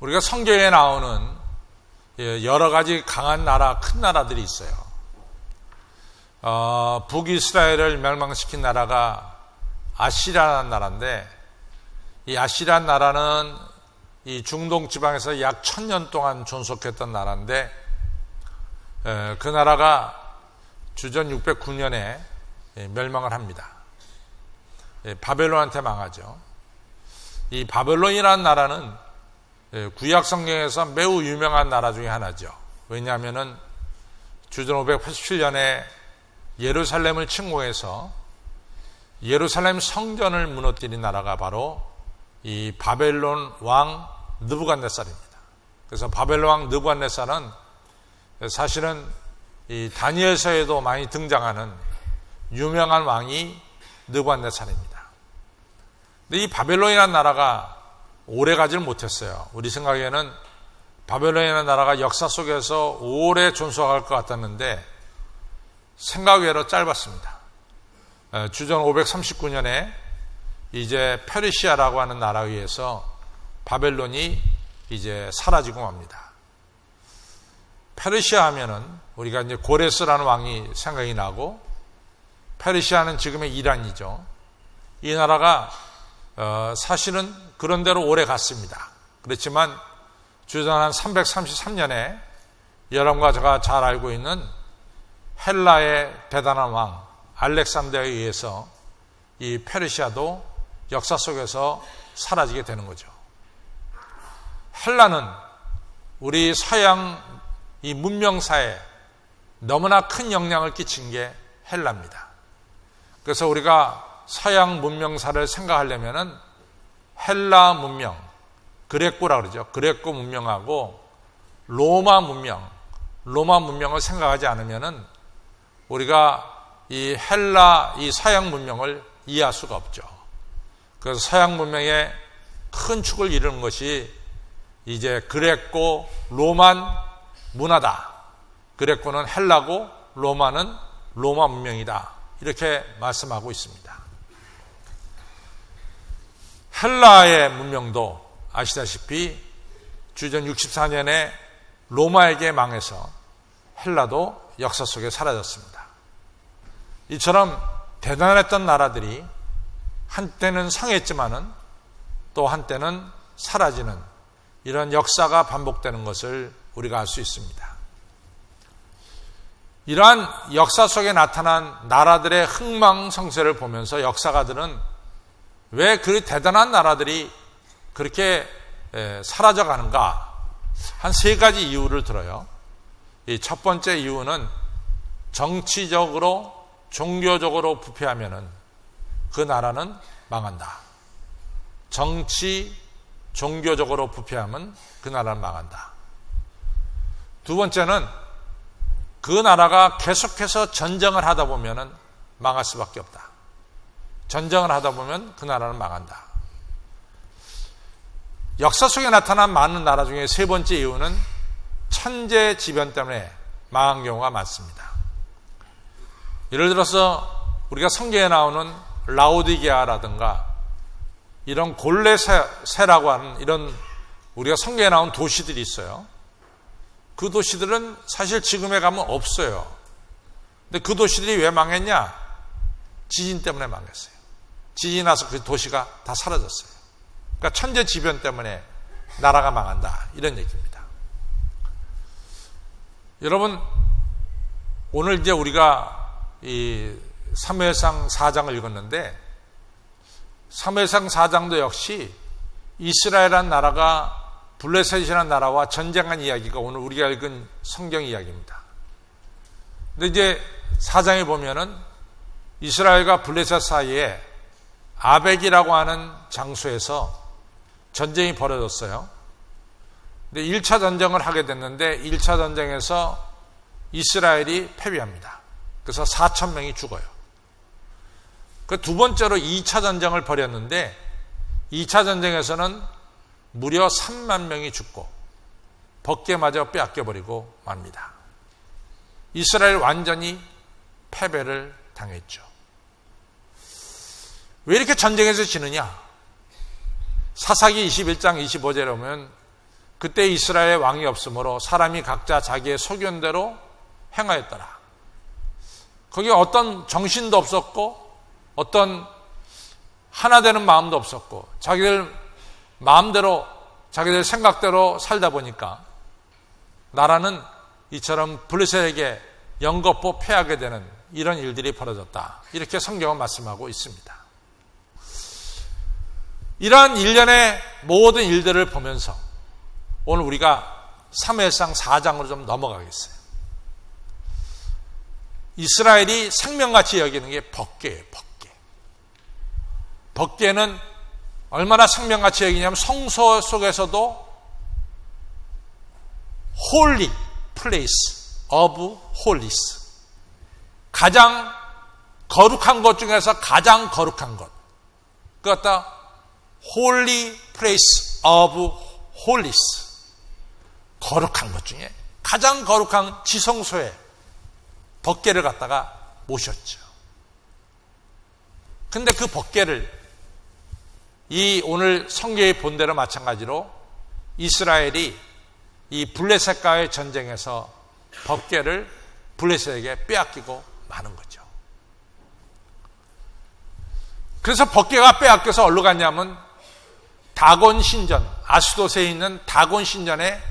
우리가 성경에 나오는 여러 가지 강한 나라, 큰 나라들이 있어요. 북이스라엘을 멸망시킨 나라가 아시리아라는 나라인데, 이 아시리아 나라는 이 중동 지방에서 약 1000년 동안 존속했던 나라인데, 그 나라가 주전 609년에 멸망을 합니다. 바벨론한테 망하죠. 이 바벨론이라는 나라는 구약 성경에서 매우 유명한 나라 중에 하나죠. 왜냐하면은 주전 587년에 예루살렘을 침공해서 예루살렘 성전을 무너뜨린 나라가 바로 이 바벨론 왕 느부갓네살입니다. 그래서 바벨론 왕 느부갓네살은 사실은 이 다니엘서에도 많이 등장하는 유명한 왕이 느부갓네살입니다. 근데 이 바벨론이라는 나라가 오래 가지를 못했어요. 우리 생각에는 바벨론이라는 나라가 역사 속에서 오래 존속할 것 같았는데 생각 외로 짧았습니다. 주전 539년에 이제 페르시아라고 하는 나라에 의해서 바벨론이 이제 사라지고 맙니다. 페르시아 하면은 우리가 이제 고레스라는 왕이 생각이 나고, 페르시아는 지금의 이란이죠. 이 나라가 사실은 그런 대로 오래 갔습니다. 그렇지만 주전 한 333년에 여러분과 제가 잘 알고 있는 헬라의 대단한 왕 알렉산더에 의해서 이 페르시아도 역사 속에서 사라지게 되는 거죠. 헬라는 우리 서양 이 문명사에 너무나 큰 영향을 끼친 게 헬라입니다. 그래서 우리가 서양 문명사를 생각하려면은 헬라 문명, 그레코라 그러죠. 그레코 문명하고 로마 문명을 생각하지 않으면은 우리가 이 헬라, 이 서양 문명을 이해할 수가 없죠. 그래서 서양 문명의 큰 축을 이루는 것이 이제 그레코 로만 문화다. 그레코는 헬라고 로마는 로마 문명이다. 이렇게 말씀하고 있습니다. 헬라의 문명도 아시다시피 주전 64년에 로마에게 망해서 헬라도 역사 속에 사라졌습니다. 이처럼 대단했던 나라들이 한때는 상했지만은 또 한때는 사라지는 이런 역사가 반복되는 것을 우리가 알 수 있습니다. 이러한 역사 속에 나타난 나라들의 흥망성쇠를 보면서 역사가들은 왜 그 대단한 나라들이 그렇게 사라져가는가? 한 3가지 이유를 들어요. 이 첫 번째 이유는 정치적으로, 종교적으로 부패하면은 그 나라는 망한다. 정치, 종교적으로 부패하면 그 나라는 망한다. 두 번째는 그 나라가 계속해서 전쟁을 하다 보면은 망할 수밖에 없다. 전쟁을 하다 보면 그 나라는 망한다. 역사 속에 나타난 많은 나라 중에 3번째 이유는 천재지변 때문에 망한 경우가 많습니다. 예를 들어서 우리가 성경에 나오는 라오디게아라든가 이런 골레세라고 하는 이런 우리가 성경에 나온 도시들이 있어요. 그 도시들은 사실 지금에 가면 없어요. 근데 그 도시들이 왜 망했냐? 지진 때문에 망했어요. 지진이 나서 그 도시가 다 사라졌어요. 그러니까 천재지변 때문에 나라가 망한다. 이런 얘기입니다. 여러분, 오늘 이제 우리가 이 사무엘상 4장을 읽었는데, 사무엘상 4장도 역시 이스라엘이라는 나라가 블레셋이라는 나라와 전쟁한 이야기가 오늘 우리가 읽은 성경 이야기입니다. 근데 이제 4장에 보면은 이스라엘과 블레셋 사이에 아벡이라고 하는 장소에서 전쟁이 벌어졌어요. 근데 1차 전쟁을 하게 됐는데 1차 전쟁에서 이스라엘이 패배합니다. 그래서 4,000명이 죽어요. 그 두 번째로 2차 전쟁을 벌였는데 2차 전쟁에서는 무려 3만 명이 죽고 벗개마저 빼앗겨버리고 맙니다. 이스라엘 완전히 패배를 당했죠. 왜 이렇게 전쟁에서 지느냐? 사사기 21장 25절에 보면 그때 이스라엘에 왕이 없으므로 사람이 각자 자기의 소견대로 행하였더라. 거기에 어떤 정신도 없었고 어떤 하나 되는 마음도 없었고 자기들 마음대로 자기들 생각대로 살다 보니까 나라는 이처럼 블레셋에게 영겁고 패하게 되는 이런 일들이 벌어졌다. 이렇게 성경은 말씀하고 있습니다. 이러한 일련의 모든 일들을 보면서 오늘 우리가 사무엘상 4장으로 좀 넘어가겠어요. 이스라엘이 생명같이 여기는 게 법궤예요. 법궤. 법궤는 얼마나 생명같이 여기냐면 성소 속에서도 holy place of holies, 가장 거룩한 것 중에서 가장 거룩한 것, 그것 갖다 holy place of holies, 거룩한 것 중에 가장 거룩한 지성소에 법궤를 갖다가 모셨죠. 근데 그 법궤를 이 오늘 성경의 본대로 마찬가지로 이스라엘이 이 블레셋과의 전쟁에서 법궤를 블레셋에게 빼앗기고 마는 거죠. 그래서 법궤가 빼앗겨서 어디로 갔냐면 다곤 신전, 아스돗에 있는 다곤 신전에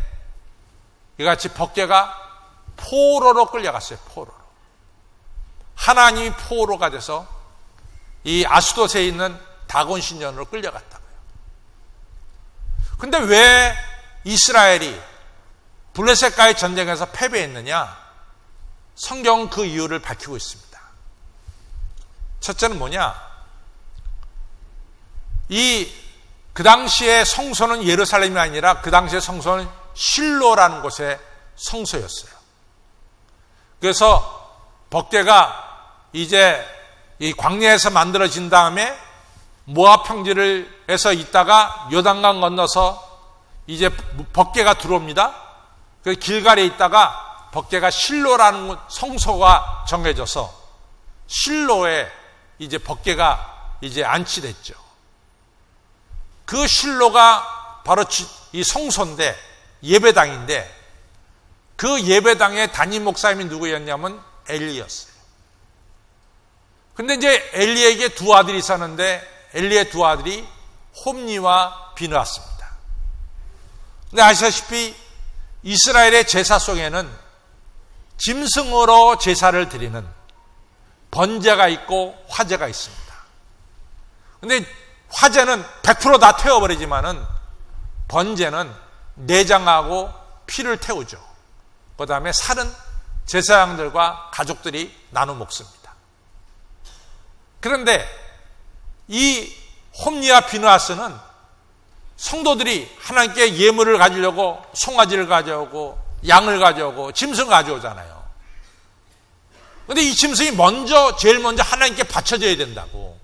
이같이 법궤가 포로로 끌려갔어요. 포로로. 하나님이 포로가 돼서 이 아스돗에 있는 다곤 신전으로 끌려갔다고요. 근데 왜 이스라엘이 블레셋과의 전쟁에서 패배했느냐? 성경은 그 이유를 밝히고 있습니다. 첫째는 뭐냐? 그 당시의 성소는 예루살렘이 아니라 그 당시의 성소는 실로라는 곳의 성소였어요. 그래서 법궤가 이제 이 광야에서 만들어진 다음에 모압 평지에서 있다가 요단강 건너서 이제 법궤가 들어옵니다. 그 길갈에 있다가 법궤가 실로라는 성소가 정해져서 실로에 이제 법궤가 이제 안치됐죠. 그 실로가 바로 이 성소인데 예배당인데 그 예배당의 담임 목사님이 누구였냐면 엘리였어요. 근데 이제 엘리에게 두 아들이 있었는데 엘리의 두 아들이 홈니와 비느하스입니다. 근데 아시다시피 이스라엘의 제사 속에는 짐승으로 제사를 드리는 번제가 있고 화제가 있습니다. 근데 화제는 100% 다 태워버리지만은 번제는 내장하고 피를 태우죠. 그 다음에 살은 제사장들과 가족들이 나눠 먹습니다. 그런데 이 홈니와 비느하스는 성도들이 하나님께 예물을 가지려고 송아지를 가져오고 양을 가져오고 짐승을 가져오잖아요. 그런데 이 짐승이 제일 먼저 하나님께 바쳐져야 된다고.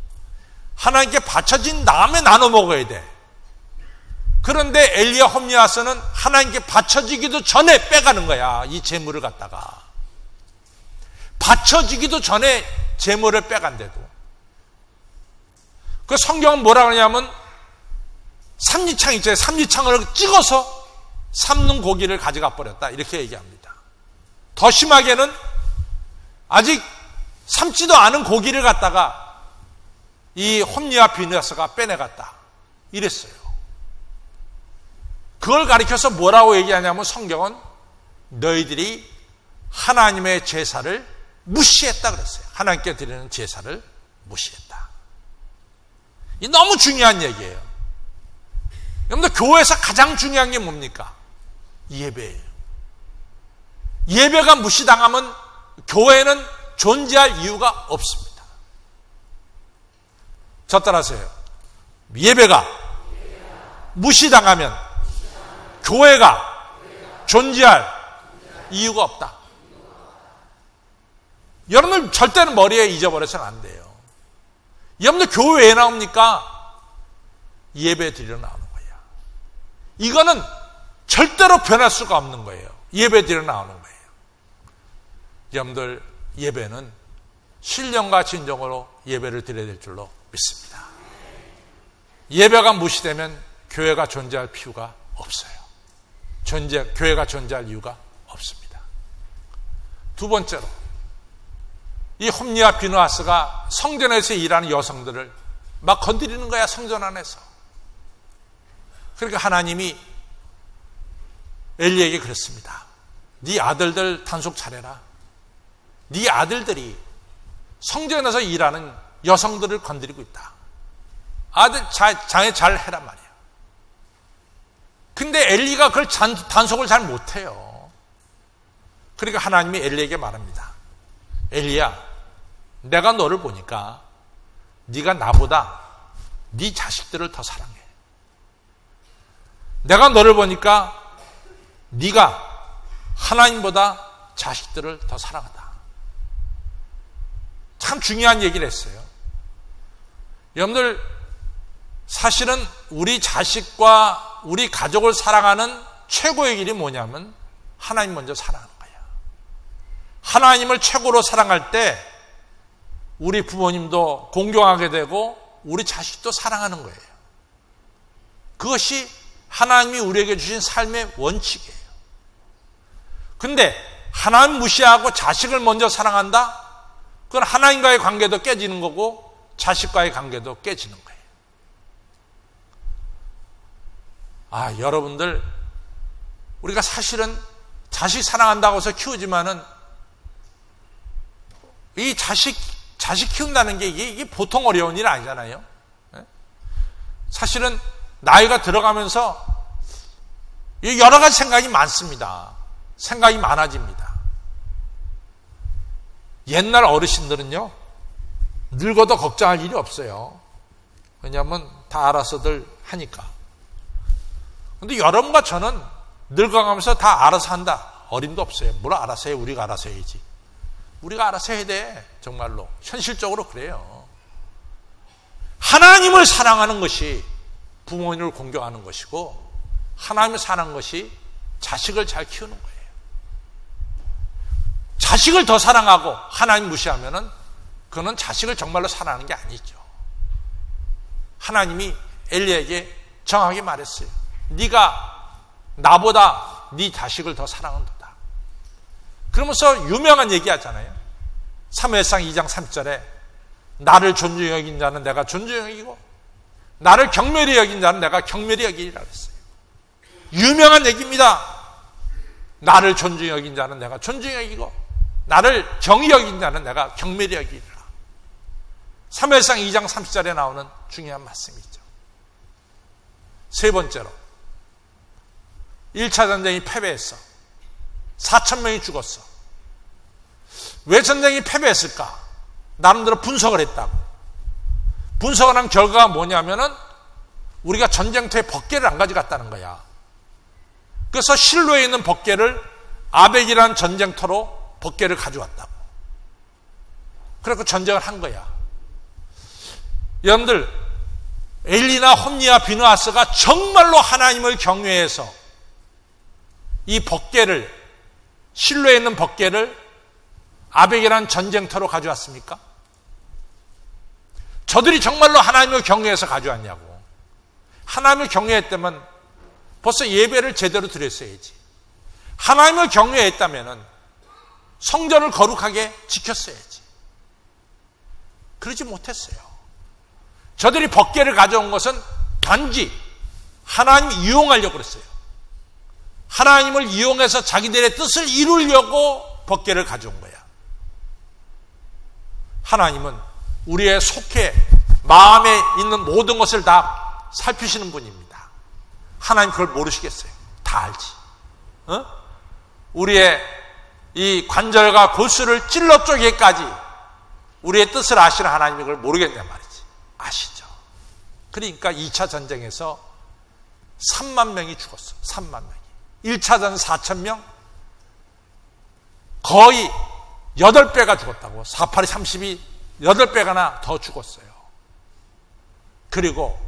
하나님께 바쳐진 다음에 나눠 먹어야 돼. 그런데 엘리야 홈니아스는 하나님께 바쳐지기도 전에 빼가는 거야. 이 재물을 갖다가. 바쳐지기도 전에 재물을 빼간대도. 그 성경은 뭐라 그러냐면 삼지창 있잖아요. 삼지창을 찍어서 삶는 고기를 가져가 버렸다. 이렇게 얘기합니다. 더 심하게는 아직 삶지도 않은 고기를 갖다가 이 홈니와 비느하스가 빼내갔다. 이랬어요. 그걸 가리켜서 뭐라고 얘기하냐면 성경은 너희들이 하나님의 제사를 무시했다 그랬어요. 하나님께 드리는 제사를 무시했다. 이 너무 중요한 얘기예요. 여러분들 교회에서 가장 중요한 게 뭡니까? 예배예요. 예배가 무시당하면 교회는 존재할 이유가 없습니다. 저 따라하세요. 예배가 무시당하면 교회가 존재할 이유가 없다. 여러분들 절대는 머리에 잊어버려서는 안 돼요. 여러분들 교회 왜 나옵니까? 예배 드리러 나오는 거예요. 이거는 절대로 변할 수가 없는 거예요. 예배 드리러 나오는 거예요. 여러분들 예배는 신령과 진정으로 예배를 드려야 될 줄로 믿습니다. 예배가 무시되면 교회가 존재할 필요가 없어요. 교회가 존재할 이유가 없습니다. 두 번째로, 이 홈리와 비누아스가 성전에서 일하는 여성들을 막 건드리는 거야, 성전 안에서. 그러니까 하나님이 엘리에게 그랬습니다. 네 아들들 단속 잘해라. 네 아들들이 성전에서 일하는 여성들을 건드리고 있다. 아들 장애 잘 해란 말이야. 근데 엘리가 그걸 단속을 잘 못해요. 그러니까 하나님이 엘리에게 말합니다. 엘리야, 내가 너를 보니까 네가 나보다 네 자식들을 더 사랑해. 내가 너를 보니까 네가 하나님보다 자식들을 더 사랑하다. 참 중요한 얘기를 했어요. 여러분들, 사실은 우리 자식과 우리 가족을 사랑하는 최고의 길이 뭐냐면 하나님 먼저 사랑하는 거야. 하나님을 최고로 사랑할 때 우리 부모님도 공경하게 되고 우리 자식도 사랑하는 거예요. 그것이 하나님이 우리에게 주신 삶의 원칙이에요. 근데 하나님 무시하고 자식을 먼저 사랑한다? 그건 하나님과의 관계도 깨지는 거고 자식과의 관계도 깨지는 거예요. 여러분들, 우리가 사실은 자식 사랑한다고 해서 키우지만은 이 자식 키운다는 게 이게 보통 어려운 일 아니잖아요. 사실은 나이가 들어가면서 여러 가지 생각이 많습니다. 생각이 많아집니다. 옛날 어르신들은요, 늙어도 걱정할 일이 없어요. 왜냐하면 다 알아서들 하니까. 근데 여러분과 저는 늙어가면서 다 알아서 한다. 어림도 없어요. 뭘 알아서 해? 우리가 알아서 해야지. 우리가 알아서 해야 돼. 정말로. 현실적으로 그래요. 하나님을 사랑하는 것이 부모님을 공경하는 것이고, 하나님을 사랑하는 것이 자식을 잘 키우는 거예요. 자식을 더 사랑하고 하나님 무시하면은 그는 자식을 정말로 사랑하는 게 아니죠. 하나님이 엘리에게 정확하게 말했어요. 네가 나보다 네 자식을 더 사랑한다. 그러면서 유명한 얘기 하잖아요. 사무엘상 2장 3절에 나를 존중히 여긴 자는 내가 존중히 여기고 나를 경멸히 여긴 자는 내가 경멸히 여기리라 그랬어요. 유명한 얘기입니다. 나를 존중히 여긴 자는 내가 존중히 여기고 나를 경히 여긴 자는 내가 경멸히 여기리라. 사무엘상 2장 30절에 나오는 중요한 말씀이죠. 세 번째로, 1차 전쟁이 패배했어. 4,000명이 죽었어. 왜 전쟁이 패배했을까? 나름대로 분석을 했다고. 분석을 한 결과가 뭐냐면은 우리가 전쟁터에 법궤를 안 가져갔다는 거야. 그래서 실로에 있는 법궤를 아벡이라는 전쟁터로 법궤를 가져왔다고. 그래서 전쟁을 한 거야. 여러분들, 엘리나 홈리와 비느하스가 정말로 하나님을 경외해서 이 법궤를, 실로에 있는 법궤를 아벡이라는 전쟁터로 가져왔습니까? 저들이 정말로 하나님을 경외해서 가져왔냐고. 하나님을 경외했다면 벌써 예배를 제대로 드렸어야지. 하나님을 경외했다면 성전을 거룩하게 지켰어야지. 그러지 못했어요. 저들이 법궤를 가져온 것은 단지 하나님 이용하려고 그랬어요. 하나님을 이용해서 자기들의 뜻을 이루려고 법궤를 가져온 거야. 하나님은 우리의 속해 마음에 있는 모든 것을 다 살피시는 분입니다. 하나님 그걸 모르시겠어요? 다 알지. 우리의 이 관절과 골수를 찔러 쪼개기까지 우리의 뜻을 아시는 하나님이 그걸 모르겠단 말이지. 아시죠? 그러니까 2차 전쟁에서 3만 명이 죽었어. 3만 명이. 1차 전 4,000명, 거의 8배가 죽었다고. 4,8이 30이 8배가나 더 죽었어요. 그리고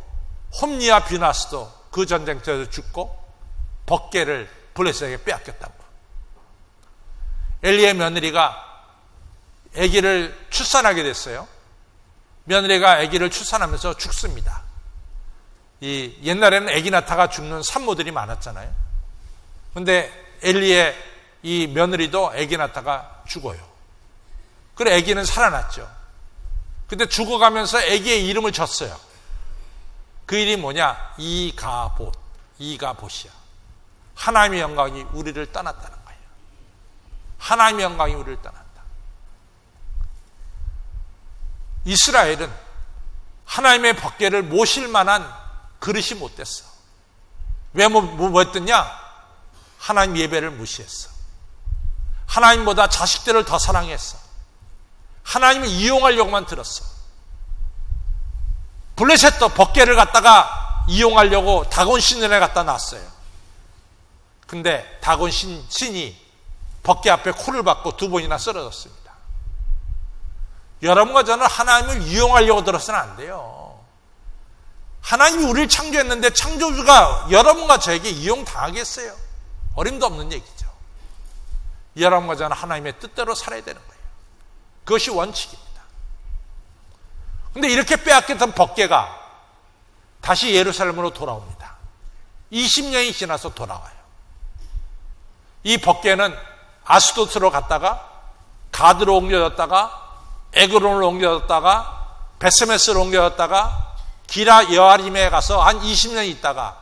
홈리와 비느하스도 그 전쟁터에서 죽고 법궤를 블레셋에게 빼앗겼다고. 엘리의 며느리가 아기를 출산하게 됐어요. 며느리가 아기를 출산하면서 죽습니다. 이 옛날에는 아기 낳다가 죽는 산모들이 많았잖아요. 근데 엘리의 이 며느리도 아기 낳다가 죽어요. 그래 아기는 살아났죠. 근데 죽어가면서 아기의 이름을 졌어요. 그 이름이 뭐냐? 이가봇. 이가봇이야. 하나님의 영광이 우리를 떠났다는 거예요. 하나님의 영광이 우리를 떠났다. 이스라엘은 하나님의 법궤를 모실 만한 그릇이 못 됐어. 왜 뭐 했더냐? 하나님 예배를 무시했어. 하나님보다 자식들을 더 사랑했어. 하나님을 이용하려고만 들었어. 블레셋도 법궤를 갖다가 이용하려고 다곤 신전에 갖다 놨어요. 근데 다곤 신이 법궤 앞에 코를 박고 2번이나 쓰러졌습니다. 여러분과 저는 하나님을 이용하려고 들어서는 안 돼요. 하나님이 우리를 창조했는데 창조주가 여러분과 저에게 이용당하겠어요? 어림도 없는 얘기죠. 여러분과 저는 하나님의 뜻대로 살아야 되는 거예요. 그것이 원칙입니다. 그런데 이렇게 빼앗겼던 법궤가 다시 예루살렘으로 돌아옵니다. 20년이 지나서 돌아와요. 이 법궤는 아스도트로 갔다가 가드로 옮겨졌다가 에그론으로 옮겨졌다가 베스메스로 옮겨졌다가 기라 여아림에 가서 한 20년 있다가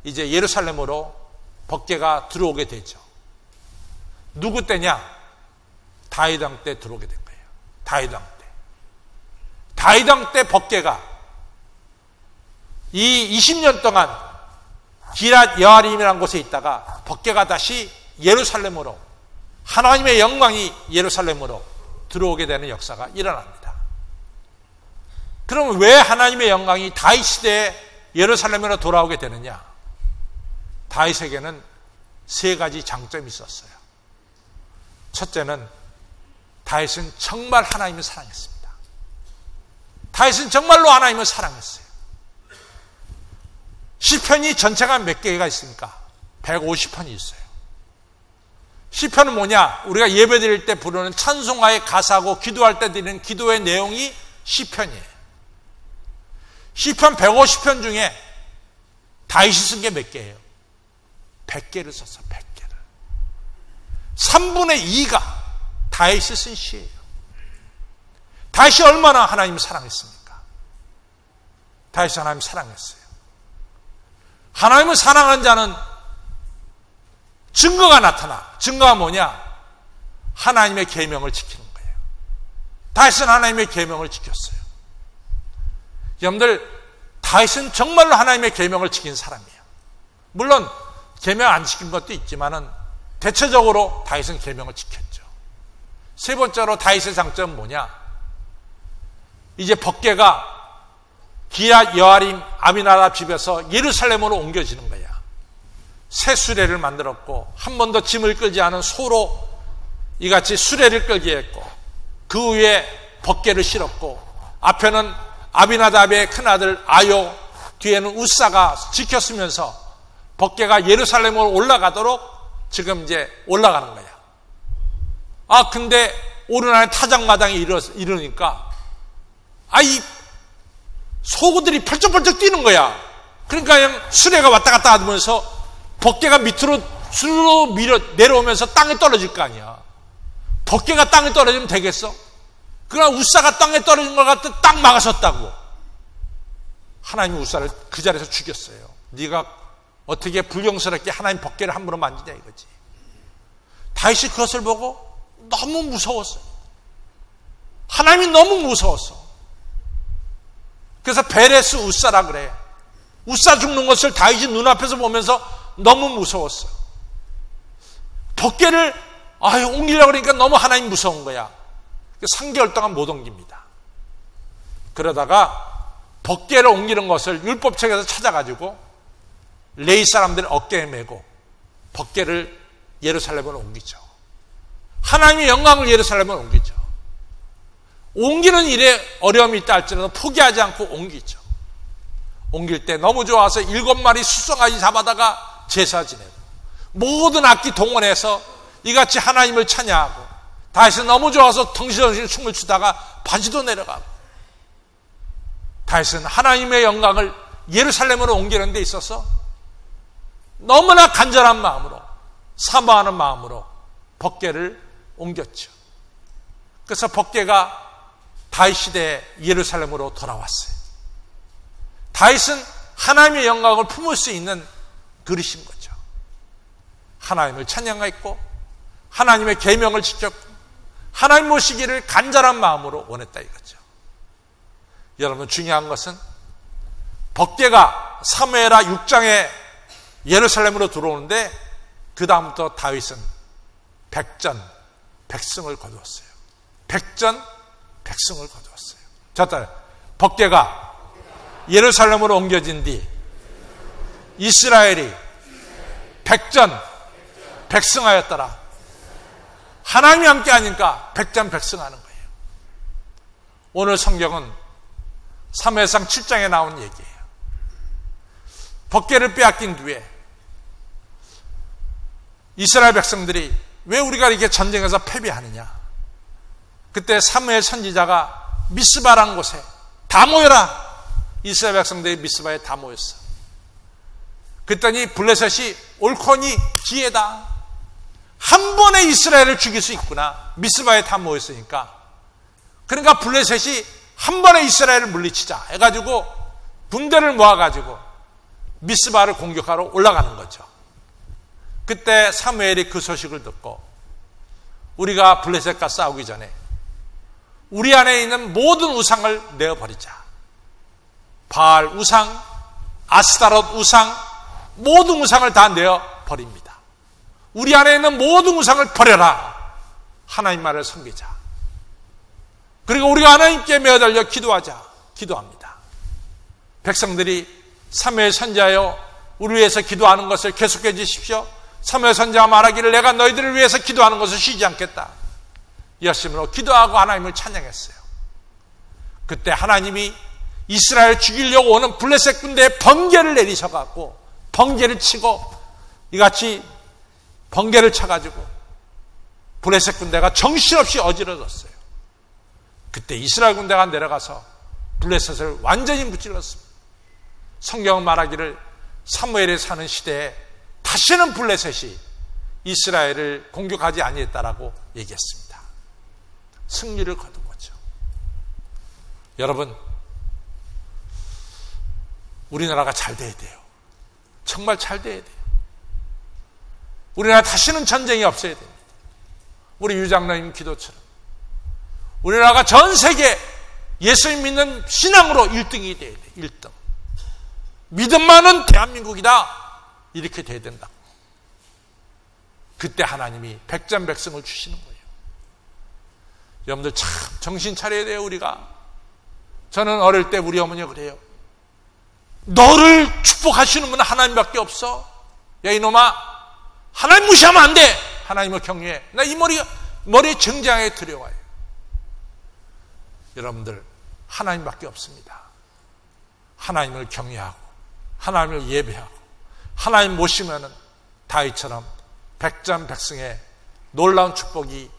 이제 예루살렘으로 법궤가 들어오게 되죠. 누구 때냐? 다윗 왕 때 들어오게 된 거예요. 다윗 왕 때. 다윗 왕 때 법궤가 이 20년 동안 기라 여아림이라는 곳에 있다가 법궤가 다시 예루살렘으로, 하나님의 영광이 예루살렘으로 들어오게 되는 역사가 일어납니다. 그럼 왜 하나님의 영광이 다윗 시대에 예루살렘으로 돌아오게 되느냐? 다윗에게는 3가지 장점이 있었어요. 첫째는 다윗은 정말 하나님을 사랑했습니다. 다윗은 정말로 하나님을 사랑했어요. 시편이 전체가 몇 개가 있습니까? 150편이 있어요. 시편은 뭐냐? 우리가 예배드릴 때 부르는 찬송가의 가사고 기도할 때 드리는 기도의 내용이 시편이에요. 시편 150편 중에 다윗이 쓴 게 몇 개예요? 100개를 썼어. 100개를. 3분의 2가 다윗이 쓴 시예요. 다윗이 얼마나 하나님을 사랑했습니까? 다윗이 하나님을 사랑했어요. 하나님을 사랑하는 자는 증거가 나타나. 증거가 뭐냐? 하나님의 계명을 지키는 거예요. 다윗은 하나님의 계명을 지켰어요. 여러분들, 다윗은 정말로 하나님의 계명을 지킨 사람이에요. 물론 계명 안 지킨 것도 있지만은 대체적으로 다윗은 계명을 지켰죠. 3번째로 다윗의 장점은 뭐냐? 이제 법궤가 기라 여아림 아미나답 집에서 예루살렘으로 옮겨지는 거야. 새 수레를 만들었고 한 번도 짐을 끌지 않은 소로 이같이 수레를 끌게 했고 그 위에 법궤를 실었고 앞에는 아비나답의 큰아들 아요, 뒤에는 우사가 지켰으면서 법궤가 예루살렘으로 올라가도록 지금 이제 올라가는 거야. 근데 오르날 타작마당에 이르니까 이 소고들이 펄쩍펄쩍 뛰는 거야. 그러니까 그냥 수레가 왔다 갔다 하면서 법궤가 밑으로 스르르 내려오면서 땅에 떨어질 거 아니야. 법궤가 땅에 떨어지면 되겠어? 그러나 우사가 땅에 떨어진 걸 갖다 딱 막아섰다고. 하나님이 우사를 그 자리에서 죽였어요. 네가 어떻게 불경스럽게 하나님 법궤를 함부로 만지냐 이거지. 다윗이 그것을 보고 너무 무서웠어요. 하나님이 너무 무서웠어. 그래서 베레스 우사라 그래. 우사 죽는 것을 다윗이 눈앞에서 보면서 너무 무서웠어. 법궤를 옮기려고 그러니까 너무 하나님 무서운 거야. 3개월 동안 못 옮깁니다. 그러다가 법궤를 옮기는 것을 율법책에서 찾아가지고 레위 사람들 어깨에 메고 법궤를 예루살렘으로 옮기죠. 하나님의 영광을 예루살렘으로 옮기죠. 옮기는 일에 어려움이 있다 할지라도 포기하지 않고 옮기죠. 옮길 때 너무 좋아서 7마리 수송아지 잡아다가 제사 지내고 모든 악기 동원해서 이같이 하나님을 찬양하고 다윗은 너무 좋아서 덩실덩실 춤을 추다가 바지도 내려가고 다윗은 하나님의 영광을 예루살렘으로 옮기는 데 있어서 너무나 간절한 마음으로 사모하는 마음으로 법궤를 옮겼죠. 그래서 법궤가 다윗 시대에 예루살렘으로 돌아왔어요. 다윗은 하나님의 영광을 품을 수 있는 그릇인 거죠. 하나님을 찬양했고 하나님의 계명을 지켰고 하나님 모시기를 간절한 마음으로 원했다 이거죠. 여러분, 중요한 것은 법궤가 사무엘하 6장에 예루살렘으로 들어오는데 그 다음부터 다윗은 백전, 백승을 거두었어요. 백전, 백승을 거두었어요. 자, 법궤가 예루살렘으로 옮겨진 뒤 이스라엘이 백전, 백승하였더라. 하나님이 함께 하니까 백전, 백승하는 거예요. 오늘 성경은 사무엘상 7장에 나온 얘기예요. 법궤를 빼앗긴 뒤에 이스라엘 백성들이 왜 우리가 이렇게 전쟁에서 패배하느냐? 그때 사무엘 선지자가 미스바라는 곳에 다 모여라. 이스라엘 백성들이 미스바에 다 모였어. 그랬더니 블레셋이 옳거니 기회다. 한 번에 이스라엘을 죽일 수 있구나. 미스바에 다 모였으니까. 그러니까 블레셋이 한 번에 이스라엘을 물리치자 해가지고 군대를 모아가지고 미스바를 공격하러 올라가는 거죠. 그때 사무엘이 그 소식을 듣고 우리가 블레셋과 싸우기 전에 우리 안에 있는 모든 우상을 내어버리자. 바알 우상, 아스타롯 우상, 모든 우상을 다 내어버립니다. 우리 안에 있는 모든 우상을 버려라. 하나님 말을 섬기자. 그리고 우리가 하나님께 매달려 기도하자. 기도합니다. 백성들이 사무엘 선지자여 우리 위해서 기도하는 것을 계속해 주십시오. 사무엘 선지자가 말하기를 내가 너희들을 위해서 기도하는 것을 쉬지 않겠다. 열심으로 기도하고 하나님을 찬양했어요. 그때 하나님이 이스라엘 죽이려고 오는 블레셋 군대에 번개를 내리셔갖고 번개를 치고 이같이 번개를 쳐가지고 블레셋 군대가 정신없이 어지러졌어요. 그때 이스라엘 군대가 내려가서 블레셋을 완전히 무찔렀습니다. 성경은 말하기를 사무엘이 사는 시대에 다시는 블레셋이 이스라엘을 공격하지 아니했다라고 얘기했습니다. 승리를 거둔 거죠. 여러분, 우리나라가 잘 돼야 돼요. 정말 잘 돼야 돼요. 우리나라 다시는 전쟁이 없어야 됩니다. 우리 유장로님 기도처럼 우리나라가 전 세계 예수님 믿는 신앙으로 1등이 돼야 돼요. 1등. 믿음만은 대한민국이다. 이렇게 돼야 된다. 그때 하나님이 백전백승을 주시는 거예요. 여러분들 참 정신 차려야 돼요. 우리가. 저는 어릴 때 우리 어머니가 그래요. 너를 축복하시는 분은 하나님밖에 없어. 야 이놈아, 하나님 무시하면 안 돼. 하나님을 경외해. 나 이 머리에 정장하게 두려워요. 여러분들 하나님밖에 없습니다. 하나님을 경외하고 하나님을 예배하고 하나님 모시면은 다윗처럼 백전백승의 놀라운 축복이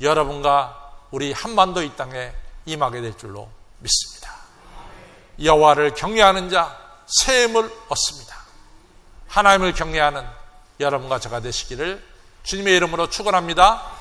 여러분과 우리 한반도 이 땅에 임하게 될 줄로 믿습니다. 여호와를 경외하는 자 새 힘을 얻습니다. 하나님을 경외하는 여러분과 저가 되시기를 주님의 이름으로 축원합니다.